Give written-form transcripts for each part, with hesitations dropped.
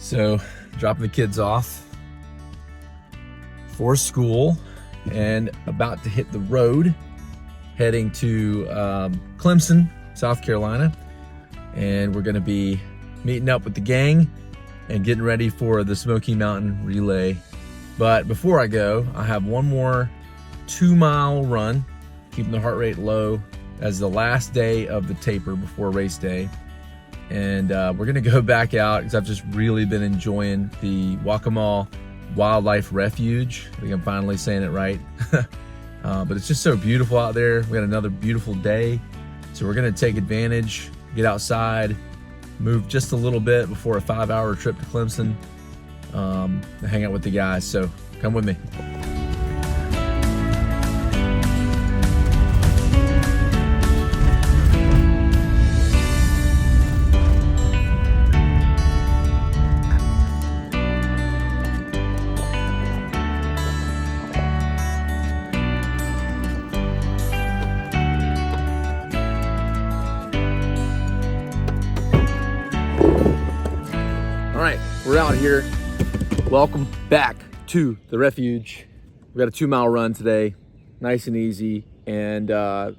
So, dropping the kids off for school and about to hit the road, heading to Clemson, South Carolina. And we're gonna be meeting up with the gang and getting ready for the Smoky Mountain Relay. But before I go, I have one more 2-mile run, keeping the heart rate low as the last day of the taper before race day. And we're gonna go back out because I've just really been enjoying the Waccamaw Wildlife Refuge. I think I'm finally saying it right. But it's just so beautiful out there. We had another beautiful day. So we're gonna take advantage, get outside, move just a little bit before a 5-hour trip to Clemson, and hang out with the guys. So come with me. All right, we're out here. Welcome back to the refuge. We got a 2-mile run today, nice and easy. And I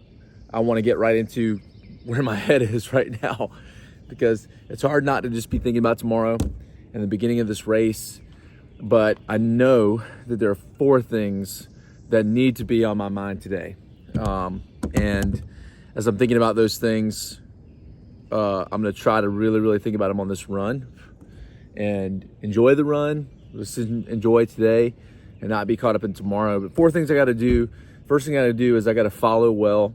want to get right into where my head is right now, because it's hard not to just be thinking about tomorrow and the beginning of this race. But I know that there are 4 things that need to be on my mind today. And as I'm thinking about those things, I'm going to try to really think about them on this run and enjoy the run. Let's enjoy today and not be caught up in tomorrow. But 4 things I got to do. First thing I got to do is I got to follow well,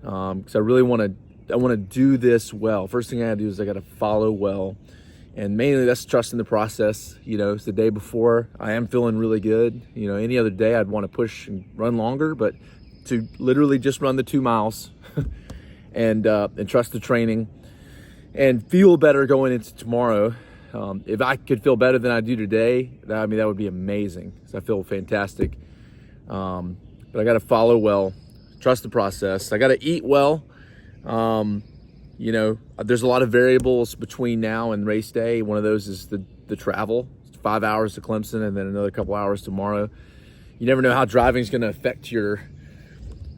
because I really want to do this well. First thing I got to do is I got to follow well, and mainly that's trusting the process. You know, it's the day before. I am feeling really good. You know, any other day I'd want to push and run longer, but to literally just run the 2 miles and trust the training and feel better going into tomorrow. If I could feel better than I do today, that would be amazing. So I feel fantastic. But I got to follow well, trust the process. I got to eat well. You know, there's a lot of variables between now and race day. One of those is the travel. It's 5 hours to Clemson and then another couple hours tomorrow. You never know how driving is going to affect your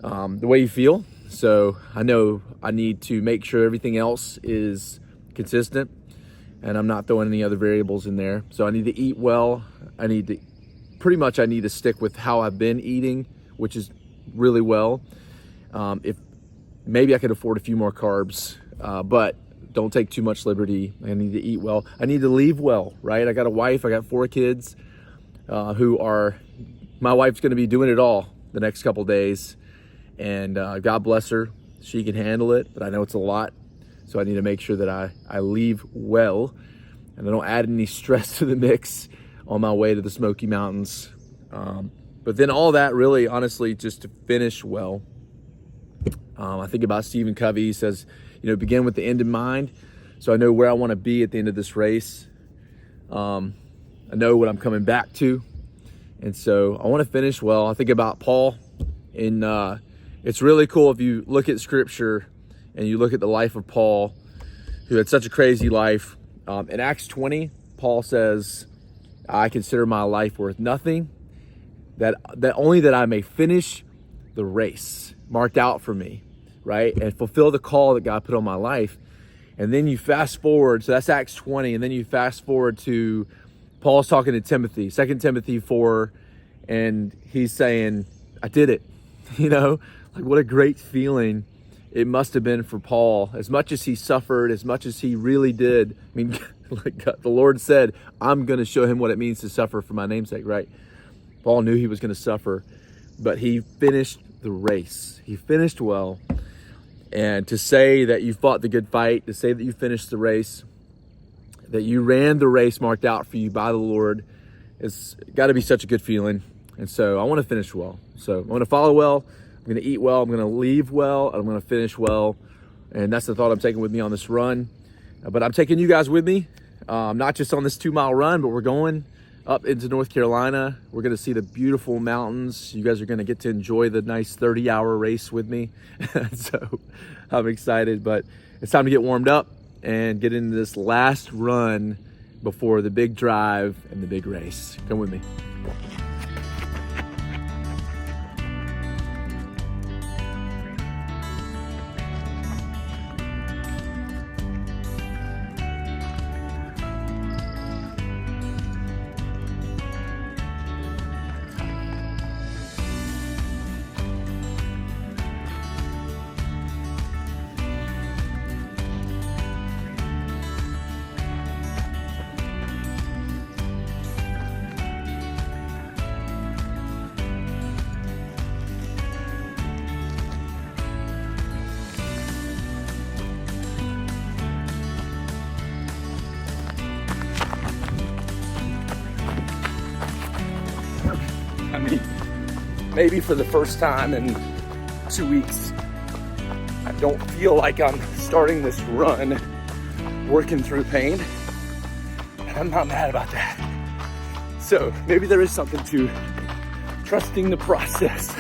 the way you feel. So I know I need to make sure everything else is consistent, and I'm not throwing any other variables in there. So I need to eat well. I need to stick with how I've been eating, which is really well. If maybe I could afford a few more carbs, but don't take too much liberty. I need to eat well. I need to leave well, right? I got a wife, I got 4 kids, my wife's gonna be doing it all the next couple days. And God bless her, she can handle it, but I know it's a lot. So I need to make sure that I leave well and I don't add any stress to the mix on my way to the Smoky Mountains. But then all that really, honestly, just to finish well. I think about Stephen Covey. He says, you know, begin with the end in mind. So I know where I want to be at the end of this race. I know what I'm coming back to. And so I want to finish well. I think about Paul. It's really cool if you look at scripture and you look at the life of Paul, who had such a crazy life. In Acts 20, Paul says, I consider my life worth nothing, that only that I may finish the race marked out for me, right? And fulfill the call that God put on my life. And then you fast forward, so that's Acts 20, and then you fast forward to Paul's talking to Timothy, 2 Timothy 4, and he's saying, I did it. You know, like what a great feeling it must have been for Paul. As much as he suffered, as much as he really did. I mean, like God, the Lord said, I'm going to show him what it means to suffer for my namesake, right? Paul knew he was going to suffer, but he finished the race. He finished well. And to say that you fought the good fight, to say that you finished the race, that you ran the race marked out for you by the Lord, it's got to be such a good feeling. And so I want to finish well. So I want to follow well. I'm going to eat well. I'm going to leave well. I'm going to finish well. And that's the thought I'm taking with me on this run. But I'm taking you guys with me, not just on this 2-mile run, but we're going up into North Carolina. We're going to see the beautiful mountains. You guys are going to get to enjoy the nice 30-hour race with me. So I'm excited, but it's time to get warmed up and get into this last run before the big drive and the big race. Come with me. I mean, maybe for the first time in 2 weeks, I don't feel like I'm starting this run working through pain. And I'm not mad about that. So maybe there is something to trusting the process.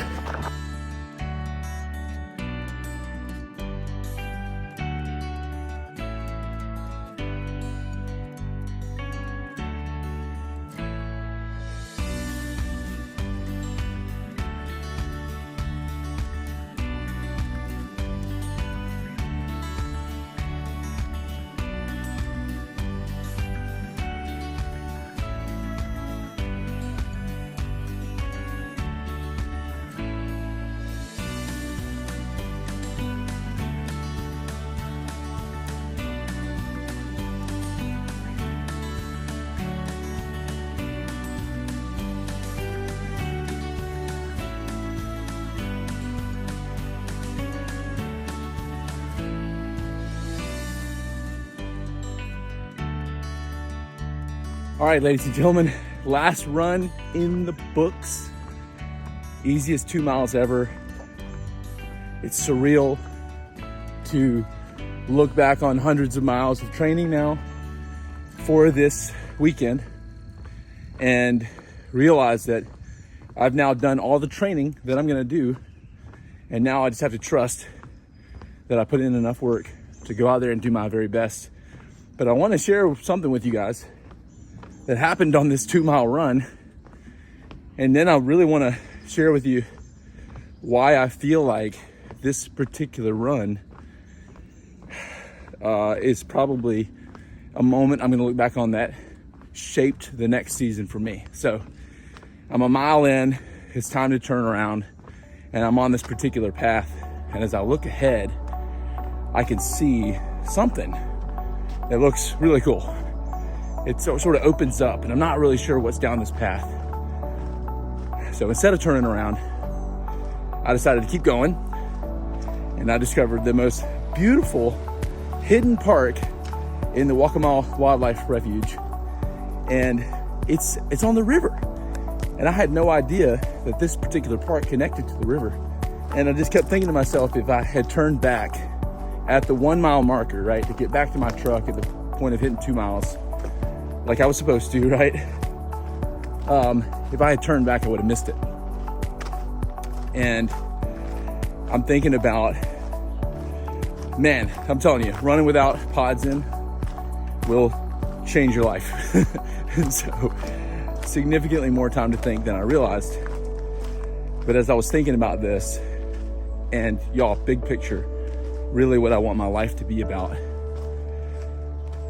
All right, ladies and gentlemen, last run in the books. Easiest 2 miles ever. It's surreal to look back on hundreds of miles of training now for this weekend and realize that I've now done all the training that I'm gonna do, and now I just have to trust that I put in enough work to go out there and do my very best. But I wanna share something with you guys that happened on this 2 mile run. And then I really want to share with you why I feel like this particular run is probably a moment I'm going to look back on that shaped the next season for me. So I'm a mile in, it's time to turn around, and I'm on this particular path. And as I look ahead, I can see something that looks really cool. It sort of opens up, and I'm not really sure what's down this path. So instead of turning around, I decided to keep going, and I discovered the most beautiful hidden park in the Waccamaw Wildlife Refuge, and it's on the river. And I had no idea that this particular park connected to the river. And I just kept thinking to myself, if I had turned back at the 1 mile marker, right, to get back to my truck at the point of hitting 2 miles, like I was supposed to, right? If I had turned back, I would have missed it. And I'm thinking about, man, I'm telling you, running without pods in will change your life. And so significantly more time to think than I realized. But as I was thinking about this, and y'all, big picture, really what I want my life to be about,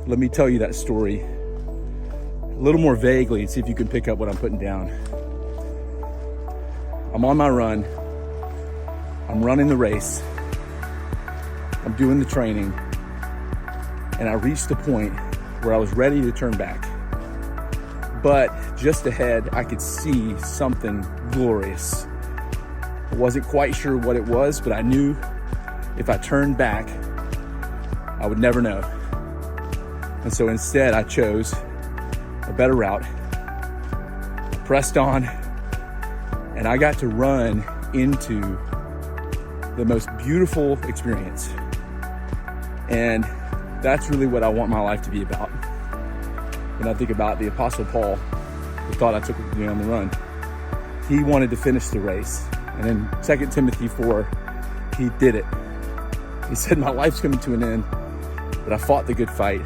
let me tell you that story a little more vaguely and see if you can pick up what I'm putting down. I'm on my run. I'm running the race. I'm doing the training. And I reached the point where I was ready to turn back. But just ahead, I could see something glorious. I wasn't quite sure what it was, but I knew if I turned back, I would never know. And so instead, I chose a better route, pressed on, and I got to run into the most beautiful experience. And that's really what I want my life to be about. When I think about the Apostle Paul, the thought I took with me on the run, he wanted to finish the race. And in 2 Timothy 4, he did it. He said, my life's coming to an end, but I fought the good fight.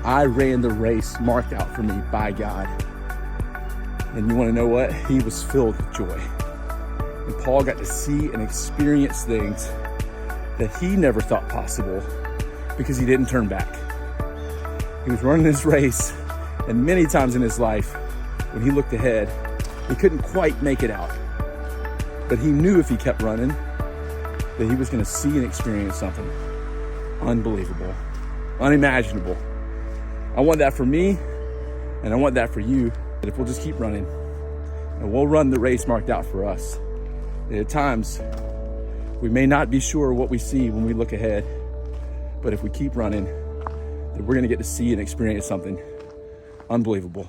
I ran the race marked out for me by God. And you want to know what? He was filled with joy. And Paul got to see and experience things that he never thought possible because he didn't turn back. He was running his race, and many times in his life, when he looked ahead, he couldn't quite make it out. But he knew if he kept running, that he was going to see and experience something unbelievable, unimaginable. I want that for me, and I want that for you, that if we'll just keep running, and we'll run the race marked out for us. At times, we may not be sure what we see when we look ahead, but if we keep running, then we're going to get to see and experience something unbelievable.